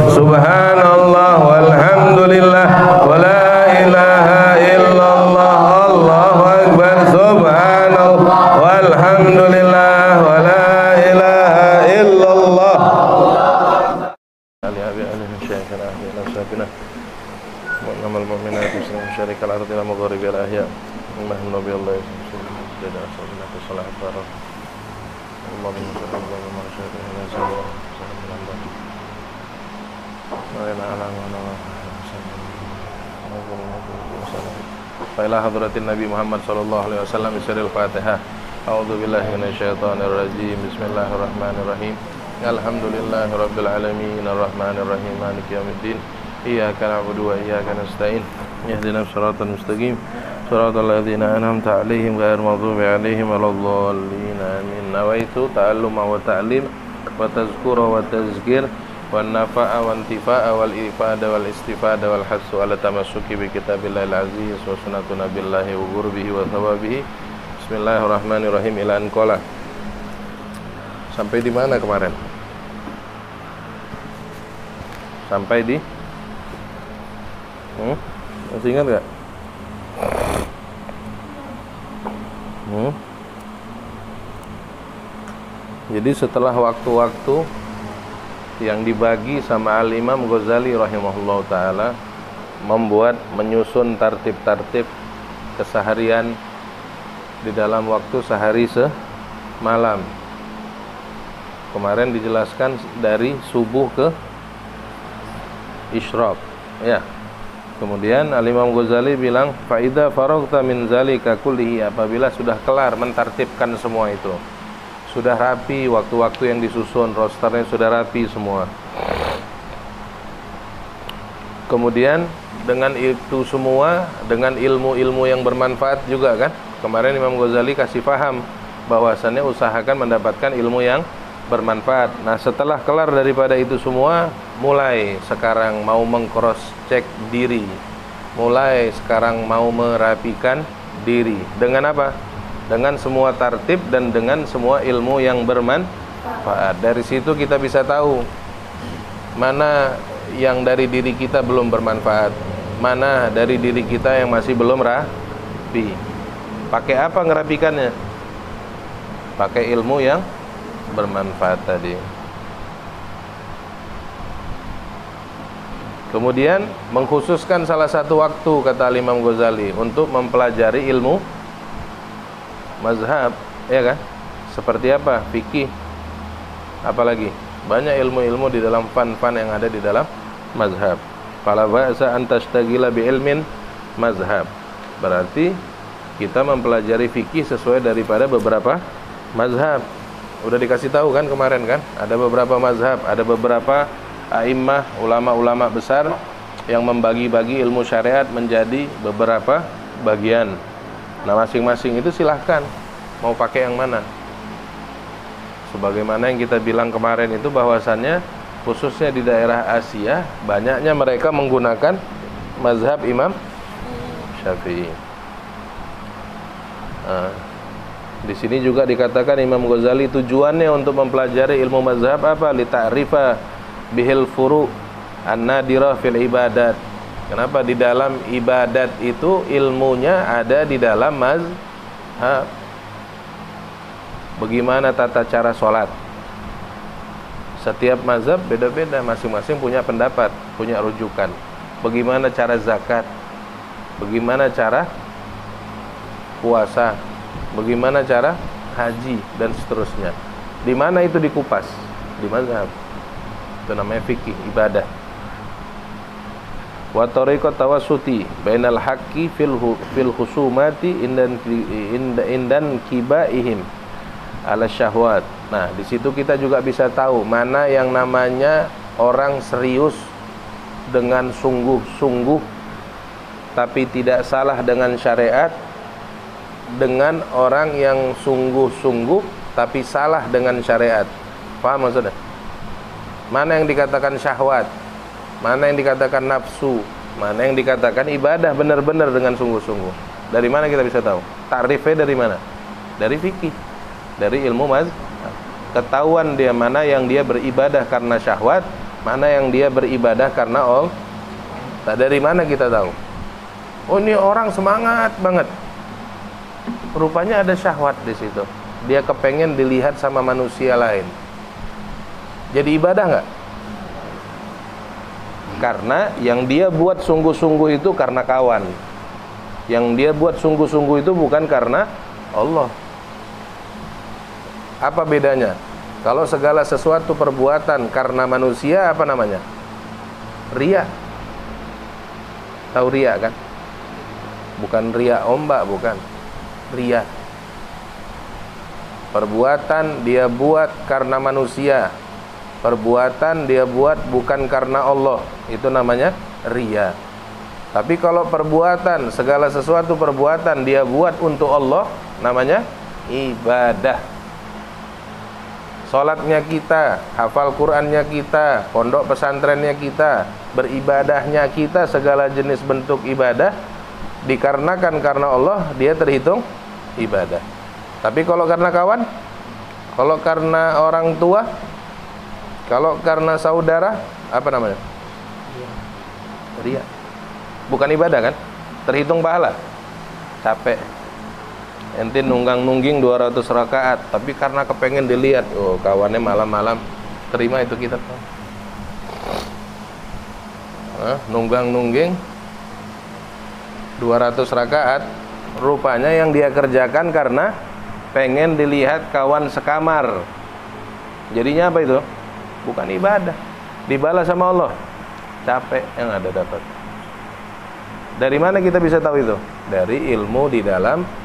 Subhanallah walhamdulillah wa la ilaha illallah. Allahu akbar. Subhanallah walhamdulillah wa la ilaha illallah. Ali abi ali min syaikana ahli nasabina wa namal mu'minat muslim syarikal ardi la magharibi al ahya. Allahumma nabi Allah jadi asalna ke salat barok. Allahumma salli ala Muhammad wa ala hadratin Nabi Muhammad sallallahu alaihi wasallam bisiril Fatihah. A'udzu billahi minasyaitonir rajim. Bismillahirrahmanirrahim. Alhamdulillahi rabbil alamin arrahmanir rahim maliki yaumiddin. Iyyaka na'budu wa iyyaka nasta'in. Ihdinas siratal mustaqim. Siratal ladzina an'amta 'alaihim ghairil maghdubi 'alaihim waladdallin. Amin. Nawaitu ta'alluma wa ta'lim wa tazkura wa tazkir wa nafa'a wa intifa'a wal ifada wal istifada wal hasu ala tamassuki bi kitabillahil aziz wa sunnati nabillahi wa qurbihi wa thawabihi. Bismillahirrahmanirrahim. Ila anqala. Sampai di mana kemarin? Sampai di masih ingat enggak? Jadi setelah waktu-waktu yang dibagi sama Al-Imam Ghazali rahimahullah ta'ala menyusun tartib-tartib keseharian di dalam waktu sehari semalam. Kemarin dijelaskan dari subuh ke isyraq, ya. Kemudian Al-Imam Ghazali bilang, "Faida faragta min zalika kullihi," apabila sudah kelar mentartibkan semua itu, sudah rapi waktu-waktu yang disusun, rosternya sudah rapi semua. Kemudian dengan itu semua, dengan ilmu-ilmu yang bermanfaat juga kan. Kemarin Imam Ghazali kasih paham bahwasannya usahakan mendapatkan ilmu yang bermanfaat. Nah, setelah kelar daripada itu semua, mulai sekarang mau meng-cross check diri. Mulai sekarang mau merapikan diri. Dengan apa? Dengan semua tartib dan dengan semua ilmu yang bermanfaat. Dari situ kita bisa tahu mana yang dari diri kita belum bermanfaat, mana dari diri kita yang masih belum rapi. Pakai apa ngerapikannya? Pakai ilmu yang bermanfaat tadi. Kemudian mengkhususkan salah satu waktu, kata Imam Ghazali, untuk mempelajari ilmu mazhab, ya kan? Seperti apa? Fikih. Apalagi banyak ilmu-ilmu di dalam fan-fan yang ada di dalam mazhab. Fala ba'sa an tashtagila bi ilmin mazhab. Berarti kita mempelajari fikih sesuai daripada beberapa mazhab. Udah dikasih tahu kan kemarin kan? Ada beberapa mazhab, ada beberapa a'immah, ulama-ulama besar yang membagi-bagi ilmu syariat menjadi beberapa bagian. Nah, masing-masing itu silahkan mau pakai yang mana. Sebagaimana yang kita bilang kemarin itu, bahwasannya khususnya di daerah Asia banyaknya mereka menggunakan mazhab Imam Syafi'i. Di sini juga dikatakan Imam Ghazali tujuannya untuk mempelajari ilmu mazhab apa? Li ta'rifa bihil furu' an-nadirah fil ibadat. Kenapa? Di dalam ibadat itu ilmunya ada di dalam mazhab. Bagaimana tata cara sholat? Setiap mazhab beda-beda, masing-masing punya pendapat, punya rujukan. Bagaimana cara zakat? Bagaimana cara puasa? Bagaimana cara haji dan seterusnya. Di mana itu dikupas? Di mazhab. Itu namanya fikih, ibadah. Wa tariqat tawassuti bainal haqqi fil khusumati indan kibaihim ala syahwat. Nah, di situ kita juga bisa tahu mana yang namanya orang serius dengan sungguh-sungguh tapi tidak salah dengan syariat, dengan orang yang sungguh-sungguh tapi salah dengan syariat. Paham maksudnya? Mana yang dikatakan syahwat, mana yang dikatakan nafsu, mana yang dikatakan ibadah benar-benar dengan sungguh-sungguh. Dari mana kita bisa tahu? Ta'rifnya dari mana? Dari fikih, dari ilmu mazhab. Ketahuan dia mana yang dia beribadah karena syahwat, mana yang dia beribadah karena Allah. Tak dari mana kita tahu? Oh, ini orang semangat banget. Rupanya ada syahwat di situ. Dia kepengen dilihat sama manusia lain. Jadi ibadah nggak? Karena yang dia buat sungguh-sungguh itu karena kawan. Yang dia buat sungguh-sungguh itu bukan karena Allah. Apa bedanya? Kalau segala sesuatu perbuatan karena manusia, apa namanya? Riya. Tahu riya kan? Bukan riya ombak, bukan. Riya. Perbuatan dia buat karena manusia. Perbuatan dia buat bukan karena Allah. Itu namanya riya. Tapi kalau perbuatan, segala sesuatu perbuatan dia buat untuk Allah, namanya ibadah. Salatnya kita, hafal Qur'annya kita, pondok pesantrennya kita, beribadahnya kita, segala jenis bentuk ibadah dikarenakan karena Allah, dia terhitung ibadah. Tapi kalau karena kawan, kalau karena orang tua, kalau karena saudara, apa namanya? Riya. Bukan ibadah kan? Terhitung pahala. Capek. Ente nunggang-nungging 200 rakaat, tapi karena kepengen dilihat, oh kawannya malam-malam, terima itu kita. Nunggang-nungging 200 rakaat, rupanya yang dia kerjakan karena pengen dilihat kawan sekamar. Jadinya apa itu? Bukan ibadah. Dibalas sama Allah. Capek yang ada dapat. Dari mana kita bisa tahu itu? Dari ilmu di dalam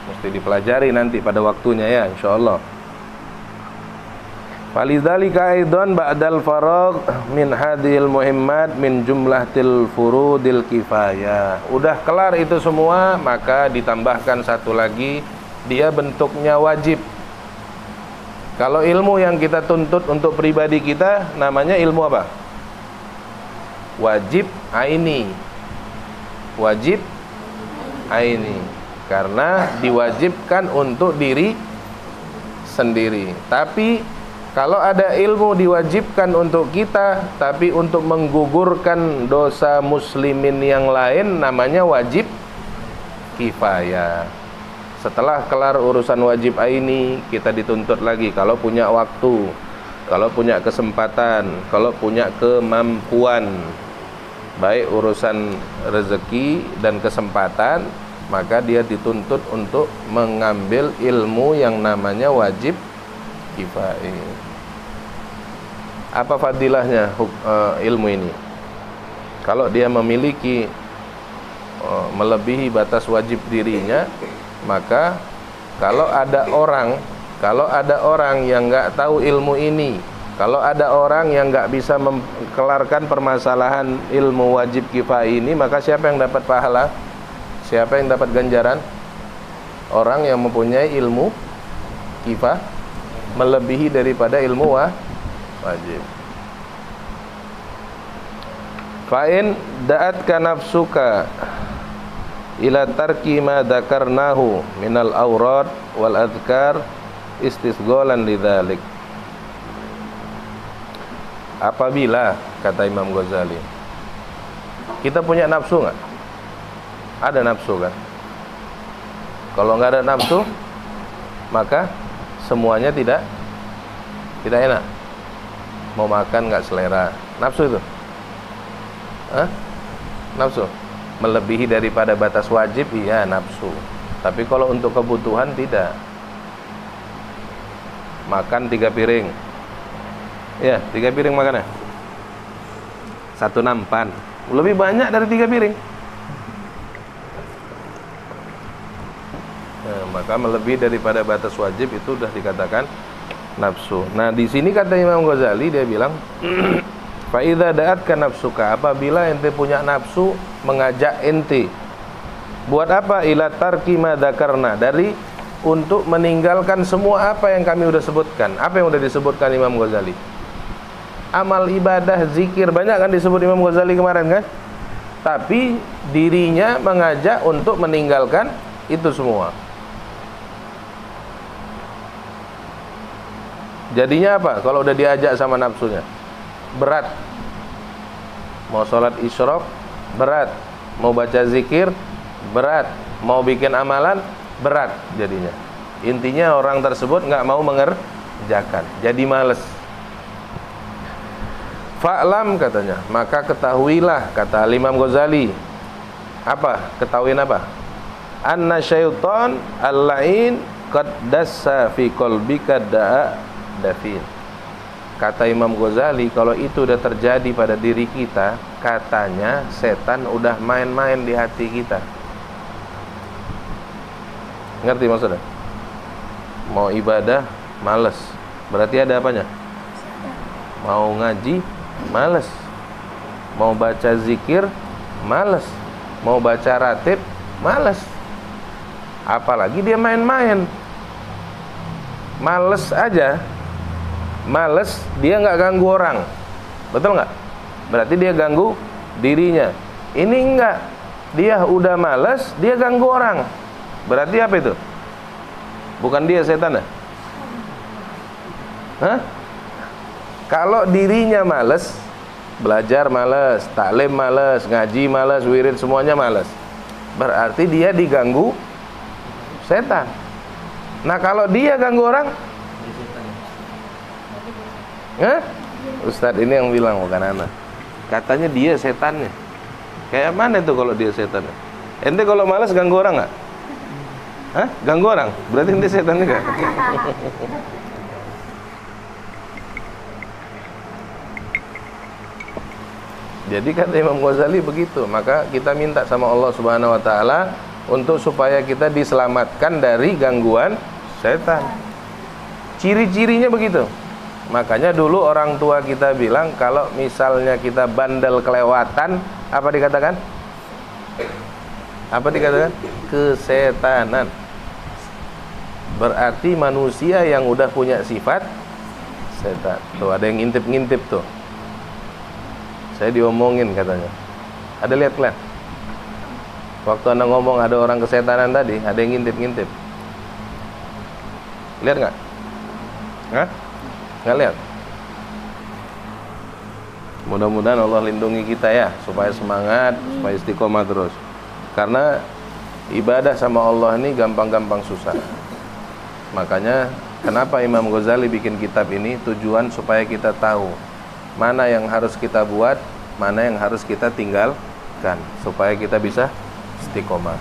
mesti dipelajari nanti pada waktunya ya, insyaallah. Falidzalika aidan ba'dal faragh min hadhil muhimmat min jumlatil furudil kifayah. Udah kelar itu semua, maka ditambahkan satu lagi, dia bentuknya wajib. Kalau ilmu yang kita tuntut untuk pribadi kita namanya ilmu apa? Wajib aini. Wajib aini, karena diwajibkan untuk diri sendiri. Tapi kalau ada ilmu diwajibkan untuk kita, tapi untuk menggugurkan dosa muslimin yang lain, namanya wajib kifayah. Setelah kelar urusan wajib aini, kita dituntut lagi kalau punya waktu, kalau punya kesempatan, kalau punya kemampuan, baik urusan rezeki dan kesempatan, maka dia dituntut untuk mengambil ilmu yang namanya wajib kifayah. Apa fadilahnya ilmu ini? Kalau dia memiliki melebihi batas wajib dirinya, maka kalau ada orang yang nggak tahu ilmu ini, kalau ada orang yang nggak bisa mengelarkan permasalahan ilmu wajib kifayah ini, maka siapa yang dapat pahala? Siapa yang dapat ganjaran? Orang yang mempunyai ilmu kifayah melebihi daripada ilmu wajib. Fa'in da'atka nafsuka ila tarki ma dzakarnahu minal awrad wal adhkar istisgholan lidzalik. Apabila, kata Imam Ghazali, kita punya nafsu nggak? Ada nafsu kan? Kalau nggak ada nafsu, maka semuanya tidak enak. Mau makan nggak selera. Nafsu itu? Nafsu. Melebihi daripada batas wajib, iya nafsu. Tapi kalau untuk kebutuhan tidak. Makan 3 piring. Ya, 3 piring makannya. 1 nampan. Lebih banyak dari 3 piring. Nah, maka melebihi daripada batas wajib itu sudah dikatakan nafsu. Nah, di sini kata Imam Ghazali, dia bilang fa idza da'atka nafsuka, apabila ente punya nafsu mengajak ente buat apa? Ila tarki ma dzakarna, dari untuk meninggalkan semua apa yang kami sudah sebutkan. Apa yang sudah disebutkan Imam Ghazali? Amal ibadah, zikir, banyak kan disebut Imam Ghazali kemarin kan? Tapi dirinya mengajak untuk meninggalkan itu semua. Jadinya apa? Kalau udah diajak sama nafsunya, berat. Mau sholat isyraq, berat. Mau baca zikir, berat. Mau bikin amalan, berat jadinya. Intinya orang tersebut nggak mau mengerjakan, jadi males. Fa'lam katanya, maka ketahuilah, kata Imam Ghazali. Apa? Ketahuin apa? Anna syaitan al-la'in qad dassa fi qalbika da'a dafin. Kata Imam Ghazali, kalau itu udah terjadi pada diri kita, katanya setan udah main-main di hati kita. Ngerti maksudnya? Mau ibadah males, berarti ada apanya? Mau ngaji males, mau baca zikir males, mau baca ratib males. Apalagi dia main-main. Males aja, males, dia nggak ganggu orang, betul nggak? Berarti dia ganggu dirinya. Ini enggak, dia udah males, dia ganggu orang. Berarti apa itu? Bukan dia setan ya? Hah? Kalau dirinya males, belajar males, taklim males, ngaji males, wirid semuanya males, berarti dia diganggu setan. Nah kalau dia ganggu orang, Ustadz ini yang bilang, bukan anak. Katanya dia setannya. Kayak mana itu kalau dia setannya? Ente kalau malas ganggu orang nggak? Hah? Ganggu orang? Berarti ente setan juga. Jadi kata Imam Ghazali begitu. Maka kita minta sama Allah Subhanahu Wa Taala untuk supaya kita diselamatkan dari gangguan setan. Ciri-cirinya begitu. Makanya dulu orang tua kita bilang, kalau misalnya kita bandel kelewatan, apa dikatakan? Apa dikatakan? Kesetanan. Berarti manusia yang udah punya sifat setan. Tuh ada yang ngintip-ngintip tuh. Saya diomongin katanya. Ada lihat kalian? Waktu anda ngomong ada orang kesetanan tadi, ada yang ngintip-ngintip. Lihat nggak? Hah? Nggak lihat? Mudah-mudahan Allah lindungi kita ya, supaya semangat, supaya istiqomah terus. Karena ibadah sama Allah ini gampang-gampang susah. Makanya kenapa Imam Ghazali bikin kitab ini, tujuan supaya kita tahu mana yang harus kita buat, mana yang harus kita tinggalkan, supaya kita bisa istiqomah.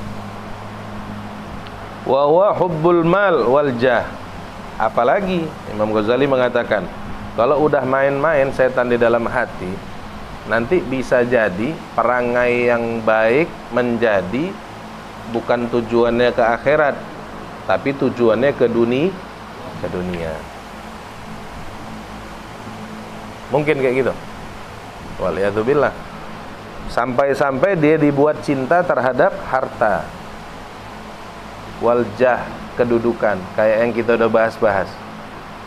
Wa huwa hubbul mal wal jah. Apalagi Imam Ghazali mengatakan, kalau udah main-main setan di dalam hati, nanti bisa jadi perangai yang baik menjadi bukan tujuannya ke akhirat, tapi tujuannya ke dunia. Mungkin kayak gitu. Waliyadzubillah. Sampai-sampai dia dibuat cinta terhadap harta, waljah, kedudukan, kayak yang kita udah bahas-bahas.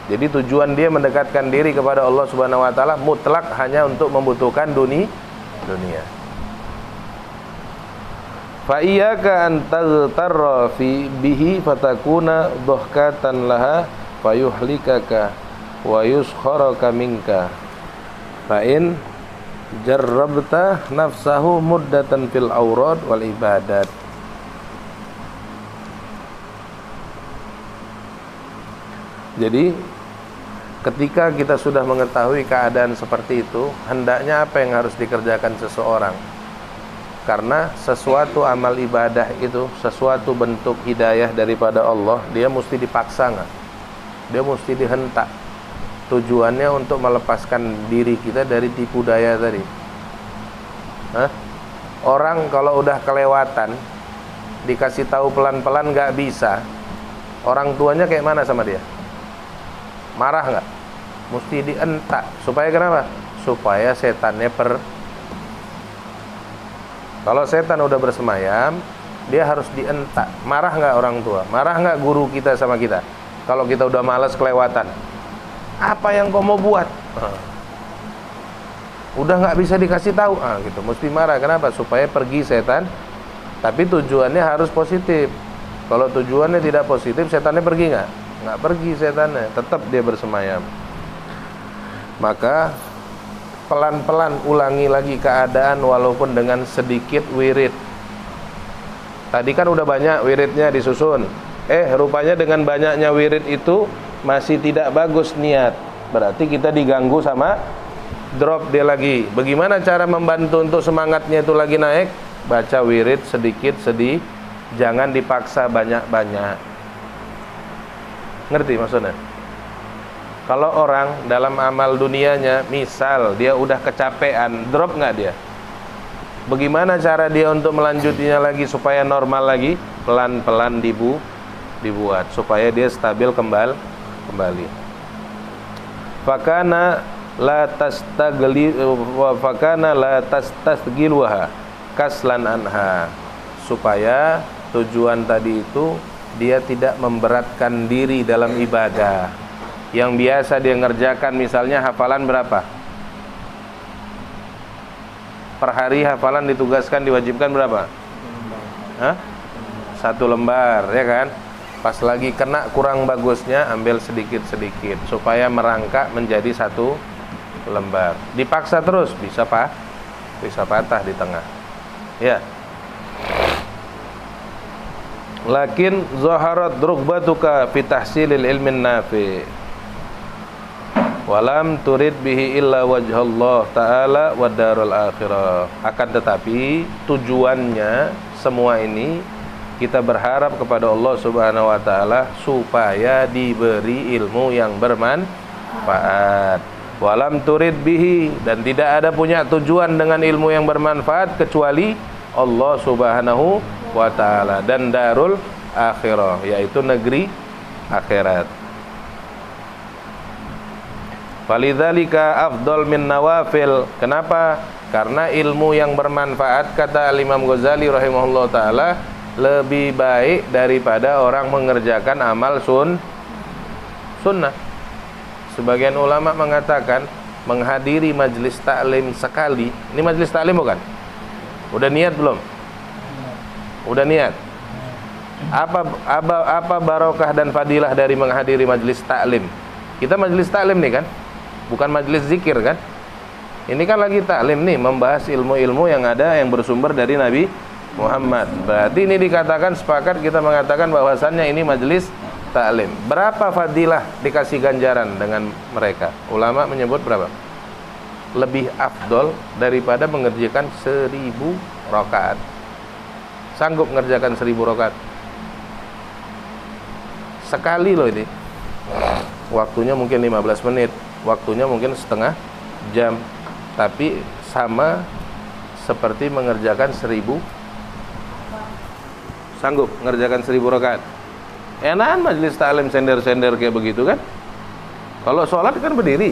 Jadi tujuan dia mendekatkan diri kepada Allah Subhanahu Wa Taala mutlak hanya untuk membutuhkan dunia. Fa iyyaka an taghtarra fi bihi fatakuna dhahkatan laha fayuhlikaka wa yuskharaka minka fa in jarrabta nafsahu muddatan fil awrad wal ibadat. Jadi ketika kita sudah mengetahui keadaan seperti itu, hendaknya apa yang harus dikerjakan seseorang? Karena sesuatu amal ibadah itu, sesuatu bentuk hidayah daripada Allah, dia mesti dipaksa nggak? Dia mesti dihentak. Tujuannya untuk melepaskan diri kita dari tipu daya tadi. Hah? Orang kalau udah kelewatan, dikasih tahu pelan-pelan nggak bisa, orang tuanya kayak mana sama dia? Marah nggak? Mesti dientak. Supaya kenapa? Supaya setannya Kalau setan udah bersemayam, dia harus dientak. Marah nggak orang tua? Marah nggak guru kita sama kita? Kalau kita udah malas kelewatan, apa yang kau mau buat? Udah nggak bisa dikasih tahu, gitu. Mesti marah. Kenapa? Supaya pergi setan. Tapi tujuannya harus positif. Kalau tujuannya tidak positif, setannya pergi nggak? nggak pergi setannya, tetap dia bersemayam. Maka pelan-pelan ulangi lagi keadaan walaupun dengan sedikit wirid. Tadi kan udah banyak wiridnya disusun. Rupanya dengan banyaknya wirid itu masih tidak bagus niat. Berarti kita diganggu sama drop dia lagi. Bagaimana cara membantu untuk semangatnya itu lagi naik? Baca wirid sedikit sedih, jangan dipaksa banyak-banyak. Ngerti maksudnya? Kalau orang dalam amal dunianya, misal dia udah kecapean, drop nggak dia? Bagaimana cara dia untuk melanjutinya lagi supaya normal lagi? Pelan-pelan dibuat supaya dia stabil kembali. Fakana la tastasgiluha kaslan anha, supaya tujuan tadi itu dia tidak memberatkan diri dalam ibadah. Yang biasa dia ngerjakan misalnya hafalan berapa? Per hari hafalan ditugaskan, diwajibkan berapa? 1 lembar, ya kan? Pas lagi kena kurang bagusnya, ambil sedikit-sedikit supaya merangkak menjadi 1 lembar. Dipaksa terus bisa patah di tengah. Ya. Lakin zaharat rughbatuka fi tahsilil ilmin nafi. Walam turid bihi illa wajhallah ta'ala wa darul akhirah. Akan tetapi tujuannya semua ini kita berharap kepada Allah Subhanahu wa taala supaya diberi ilmu yang bermanfaat. Walam turid bihi, dan tidak ada punya tujuan dengan ilmu yang bermanfaat kecuali Allah Subhanahu wa taala dan darul akhirah, yaitu negeri akhirat. Falidzalika afdal min nawafil. Kenapa? Karena ilmu yang bermanfaat, kata Imam Ghazali rahimahullah ta'ala, lebih baik daripada orang mengerjakan amal sunnah. Sebagian ulama mengatakan menghadiri majelis taklim sekali. Ini majelis taklim bukan? Udah niat belum? Udah niat. Apa barokah dan fadilah dari menghadiri majelis taklim? Kita majelis taklim nih kan? Bukan majelis zikir kan? Ini kan lagi taklim nih, membahas ilmu-ilmu yang ada yang bersumber dari Nabi Muhammad. Berarti ini dikatakan sepakat kita mengatakan bahwasannya ini majelis taklim. Berapa fadilah dikasih ganjaran dengan mereka? Ulama menyebut berapa? Lebih afdol daripada mengerjakan 1000 rakaat. Sanggup mengerjakan 1000 rakaat? Sekali loh ini. Waktunya mungkin 15 menit, waktunya mungkin setengah jam, tapi sama seperti mengerjakan 1000. Sanggup mengerjakan 1000 rakaat. Enakan majelis taklim sender-sender kayak begitu kan? Kalau sholat kan berdiri,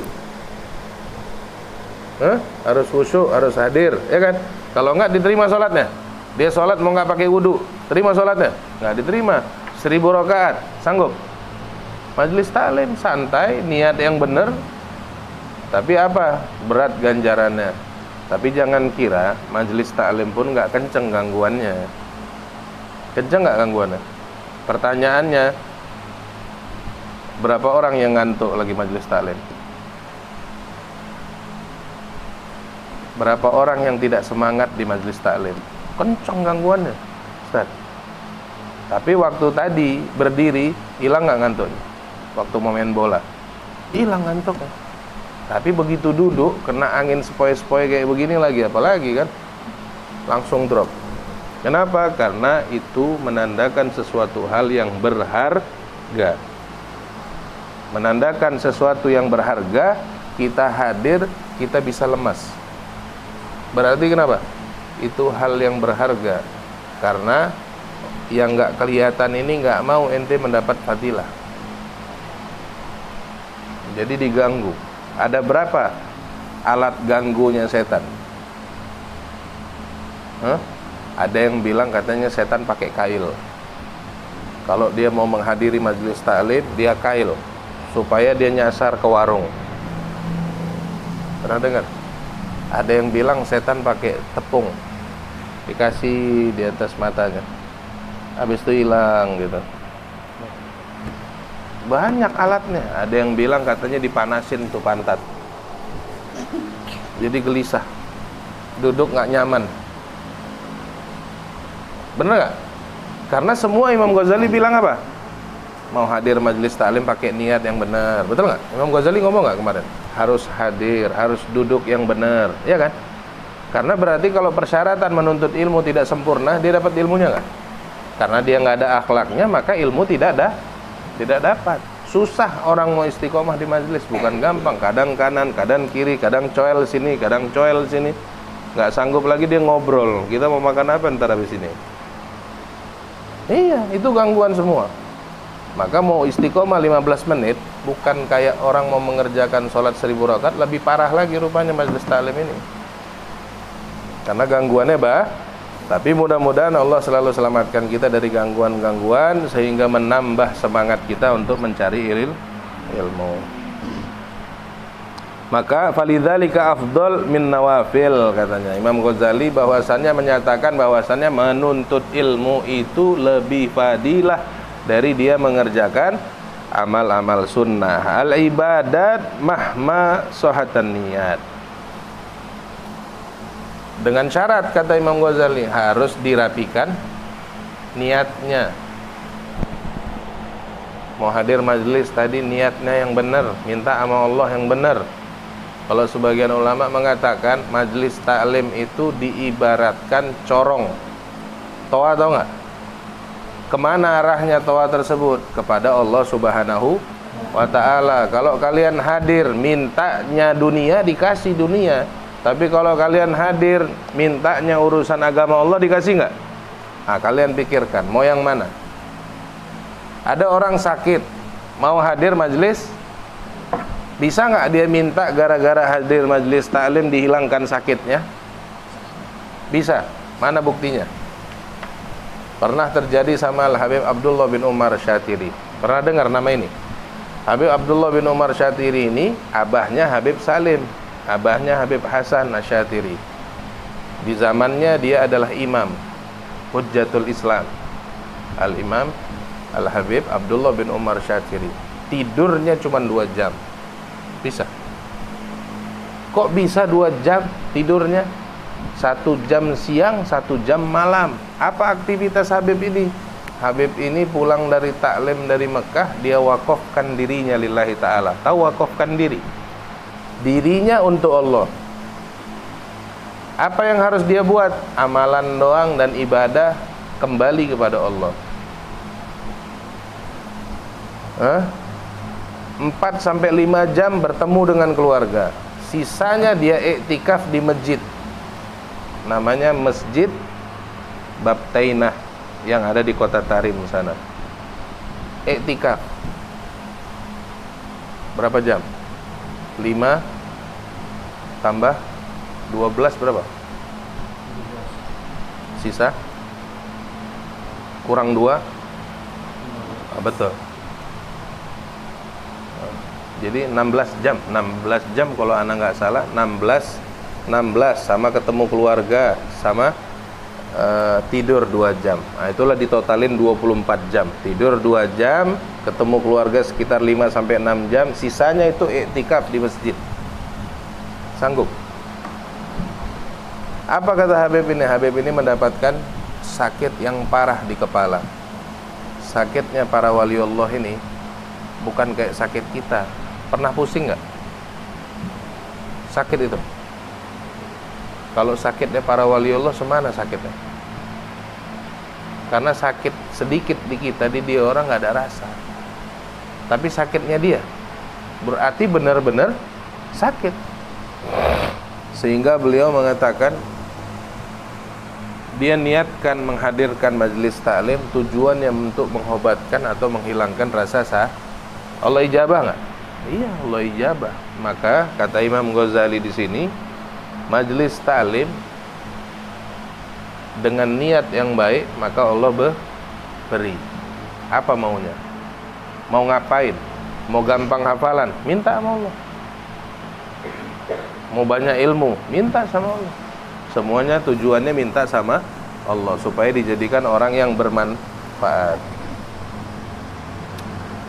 harus khusyuk, harus hadir, ya kan? Kalau enggak diterima sholatnya. Dia sholat mau nggak pakai wudhu, terima sholatnya? Nggak diterima. 1000 rakaat, sanggup? Majelis taklim santai, niat yang benar, tapi apa? Berat ganjarannya. Tapi jangan kira majelis taklim pun nggak kenceng gangguannya. Kenceng nggak gangguannya? Pertanyaannya, berapa orang yang ngantuk lagi majelis taklim? Berapa orang yang tidak semangat di majelis taklim? Kenceng gangguannya, Ustaz. Tapi waktu tadi berdiri, hilang nggak ngantuknya? Waktu mau main bola, hilang ngantuknya. Tapi begitu duduk, kena angin sepoi-sepoi kayak begini lagi, apalagi kan, langsung drop. Kenapa? Karena itu menandakan sesuatu hal yang berharga. Menandakan sesuatu yang berharga, kita hadir, kita bisa lemas. Berarti kenapa? Itu hal yang berharga. Karena yang nggak kelihatan ini nggak mau ente mendapat fadilah. Jadi diganggu. Ada berapa alat ganggunya setan? Ada yang bilang katanya setan pakai kail. Kalau dia mau menghadiri majelis taklim, dia kail supaya dia nyasar ke warung. Pernah dengar? Ada yang bilang setan pakai tepung, dikasih di atas matanya, habis itu hilang gitu. Banyak alatnya. Ada yang bilang katanya dipanasin tuh pantat, jadi gelisah, duduk nggak nyaman. Bener nggak? Karena semua Imam Ghazali bilang apa? Mau hadir majelis taklim pakai niat yang benar. Betul nggak? Imam Ghazali ngomong nggak kemarin? Harus hadir, harus duduk yang benar, ya kan? Karena berarti kalau persyaratan menuntut ilmu tidak sempurna, dia dapat ilmunya nggak? Karena dia nggak ada akhlaknya, maka ilmu tidak dapat. Susah orang mau istiqomah di majelis, bukan gampang. Kadang kanan, kadang kiri, kadang coel sini, kadang coel sini. Nggak sanggup lagi dia ngobrol. Kita mau makan apa ntar habis ini? Iya, itu gangguan semua. Maka mau istiqomah 15 menit, bukan kayak orang mau mengerjakan sholat 1000 rakaat, lebih parah lagi rupanya majelis taklim ini. Karena gangguannya tapi mudah-mudahan Allah selalu selamatkan kita dari gangguan-gangguan, sehingga menambah semangat kita untuk mencari ilmu. Maka falidzalika afdal min nawafil, katanya Imam Ghazali, bahwasannya menyatakan bahwasannya menuntut ilmu itu lebih fadilah dari dia mengerjakan amal-amal sunnah. Al ibadat mahma sohatan niat. Dengan syarat, kata Imam Ghazali, harus dirapikan niatnya. Mau hadir majelis tadi niatnya yang benar, minta sama Allah yang benar. Kalau sebagian ulama mengatakan majelis taklim itu diibaratkan corong. Toa, tahu nggak? Kemana arahnya toa tersebut? Kepada Allah Subhanahu wa ta'ala. Kalau kalian hadir mintanya dunia, dikasih dunia. Tapi kalau kalian hadir mintanya urusan agama Allah, dikasih nggak? Nah, kalian pikirkan mau yang mana? Ada orang sakit mau hadir majelis, bisa nggak dia minta gara-gara hadir majelis taklim dihilangkan sakitnya? Bisa. Mana buktinya? Pernah terjadi sama Al-Habib Abdullah bin Umar Syatiri. Pernah dengar nama ini? Habib Abdullah bin Umar Syatiri ini abahnya Habib Salim, abahnya Habib Hasan Asyatiri. Di zamannya dia adalah imam, Hujjatul Islam, Al-Imam Al-Habib Abdullah bin Umar Syatiri. Tidurnya cuma 2 jam. Bisa. Kok bisa 2 jam tidurnya? 1 jam siang, 1 jam malam. Apa aktivitas Habib ini? Habib ini pulang dari taklim dari Mekah, dia wakafkan dirinya lillahi ta'ala. Tahu wakafkan diri? Dirinya untuk Allah. Apa yang harus dia buat? Amalan doang dan ibadah kembali kepada Allah. 4-5 jam bertemu dengan keluarga. Sisanya dia iktikaf di masjid. Namanya Masjid Babtainah yang ada di kota Tarim sana. Iktikaf. Berapa jam? 5 tambah 12 berapa? Sisa? Kurang 2? Betul. Jadi 16 jam. 16 jam kalau anak nggak salah. 16 sama ketemu keluarga, sama tidur 2 jam. Nah, itulah ditotalin 24 jam. Tidur 2 jam, ketemu keluarga sekitar 5-6 jam, sisanya itu iktikaf di masjid. Sanggup. Apa kata Habib ini? Habib ini mendapatkan sakit yang parah di kepala. Sakitnya para waliullah ini bukan kayak sakit kita. Pernah pusing nggak? Sakit itu. Kalau sakitnya para waliullah semana sakitnya? Karena sakit sedikit di kita, di dia orang nggak ada rasa. Tapi sakitnya dia berarti benar-benar sakit. Sehingga beliau mengatakan dia niatkan menghadirkan majelis taklim tujuannya untuk mengobatkan atau menghilangkan rasa Allah ijabah nggak? Iya, Allah ijabah. Maka kata Imam Ghazali di sini, majelis taklim dengan niat yang baik, maka Allah beri. Apa maunya? Mau ngapain? Mau gampang hafalan? Minta sama Allah. Mau banyak ilmu? Minta sama Allah. Semuanya tujuannya minta sama Allah supaya dijadikan orang yang bermanfaat.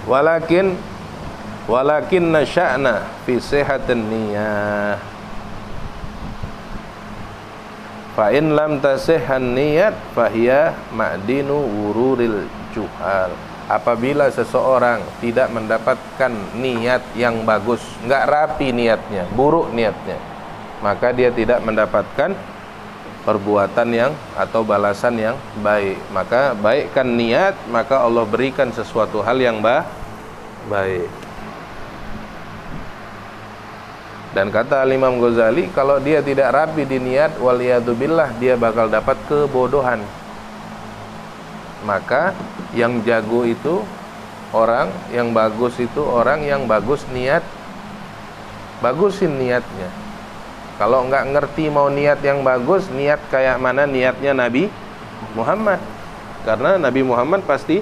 walakin nasya'na fi sihatin niyah. Fa in lam tasihhan niyat fahiya ma'dinu wururil juhal. Apabila seseorang tidak mendapatkan niat yang bagus, enggak rapi niatnya, buruk niatnya, maka dia tidak mendapatkan perbuatan yang atau balasan yang baik. Maka baikkan niat, maka Allah berikan sesuatu hal yang baik. Dan kata Imam Ghazali, kalau dia tidak rapi di niat, waliyadzubillah, dia bakal dapat kebodohan. Maka yang jago itu orang, yang bagus itu orang yang bagus niat, bagusin niatnya. Kalau enggak ngerti mau niat yang bagus, niat kayak mana niatnya Nabi Muhammad. Karena Nabi Muhammad pasti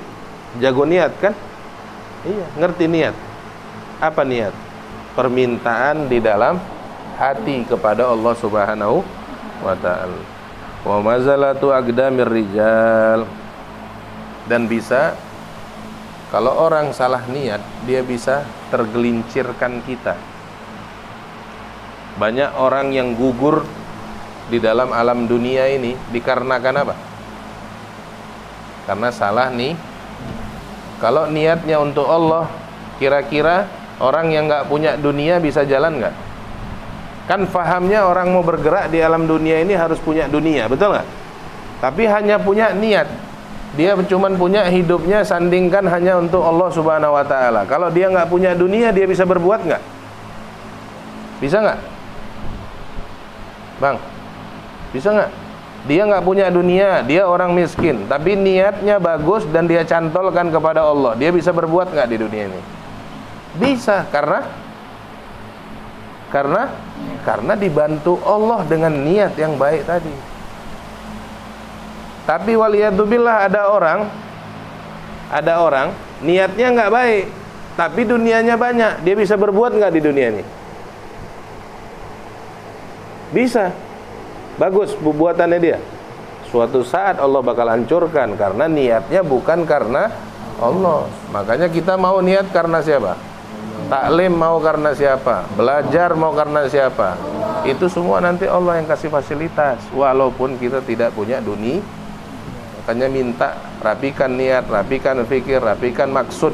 jago niat kan? Iya, ngerti niat. Apa niat? Permintaan di dalam hati kepada Allah Subhanahu wa ta'ala. Wa mazalatu aqdamir rijal. Dan bisa, kalau orang salah niat, dia bisa tergelincirkan kita. Banyak orang yang gugur di dalam alam dunia ini dikarenakan apa? Karena salah nih. Kalau niatnya untuk Allah, kira-kira orang yang nggak punya dunia bisa jalan nggak? Kan fahamnya orang mau bergerak di alam dunia ini harus punya dunia, betul nggak? Tapi hanya punya niat. Dia cuma punya hidupnya sandingkan hanya untuk Allah Subhanahu wa ta'ala. Kalau dia nggak punya dunia, dia bisa berbuat nggak? Bisa nggak? Bang, bisa nggak? Dia nggak punya dunia, dia orang miskin, tapi niatnya bagus dan dia cantolkan kepada Allah. Dia bisa berbuat nggak di dunia ini? Bisa, karena dibantu Allah dengan niat yang baik tadi. Tapi waliyadzubillah, ada orang niatnya nggak baik, tapi dunianya banyak. Dia bisa berbuat nggak di dunia ini? Bisa. Bagus perbuatannya dia. Suatu saat Allah bakal hancurkan karena niatnya bukan karena Allah. Makanya kita mau niat karena siapa? Taklim mau karena siapa? Belajar mau karena siapa? Itu semua nanti Allah yang kasih fasilitas, walaupun kita tidak punya dunia. Makanya minta rapikan niat, rapikan fikir, rapikan maksud,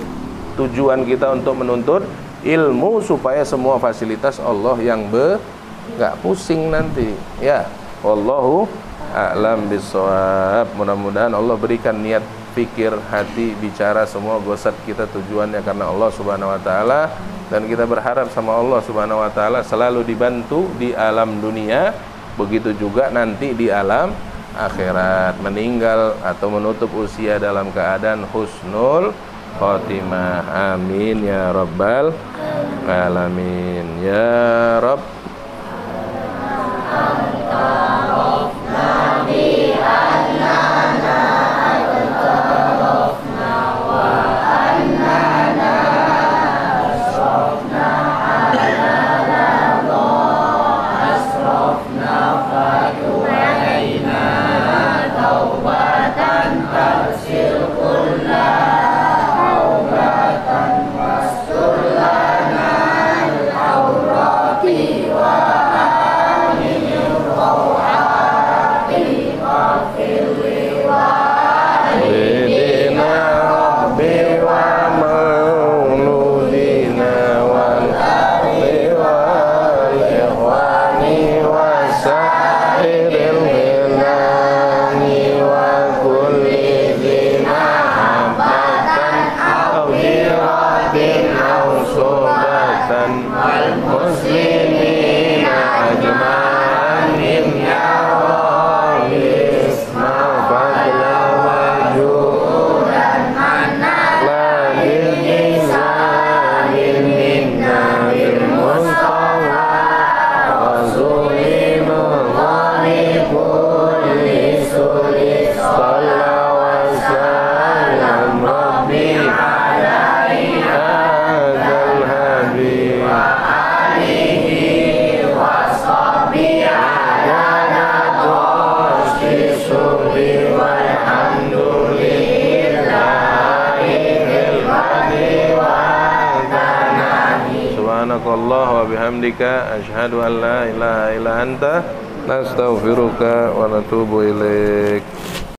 tujuan kita untuk menuntut ilmu supaya semua fasilitas Allah yang nggak pusing nanti. Ya, wallahu a'lam bissawab. Mudah-mudahan Allah berikan niat, pikir, hati, bicara, semua gosat kita tujuannya karena Allah Subhanahu wa ta'ala. Dan kita berharap sama Allah Subhanahu wa ta'ala selalu dibantu di alam dunia, begitu juga nanti di alam akhirat, meninggal atau menutup usia dalam keadaan husnul khotimah. Amin ya rabbal alamin. Ya Rabb, bihamdika asyhadu an la ilaha illa anta nastaghfiruka wa natubu ilaik.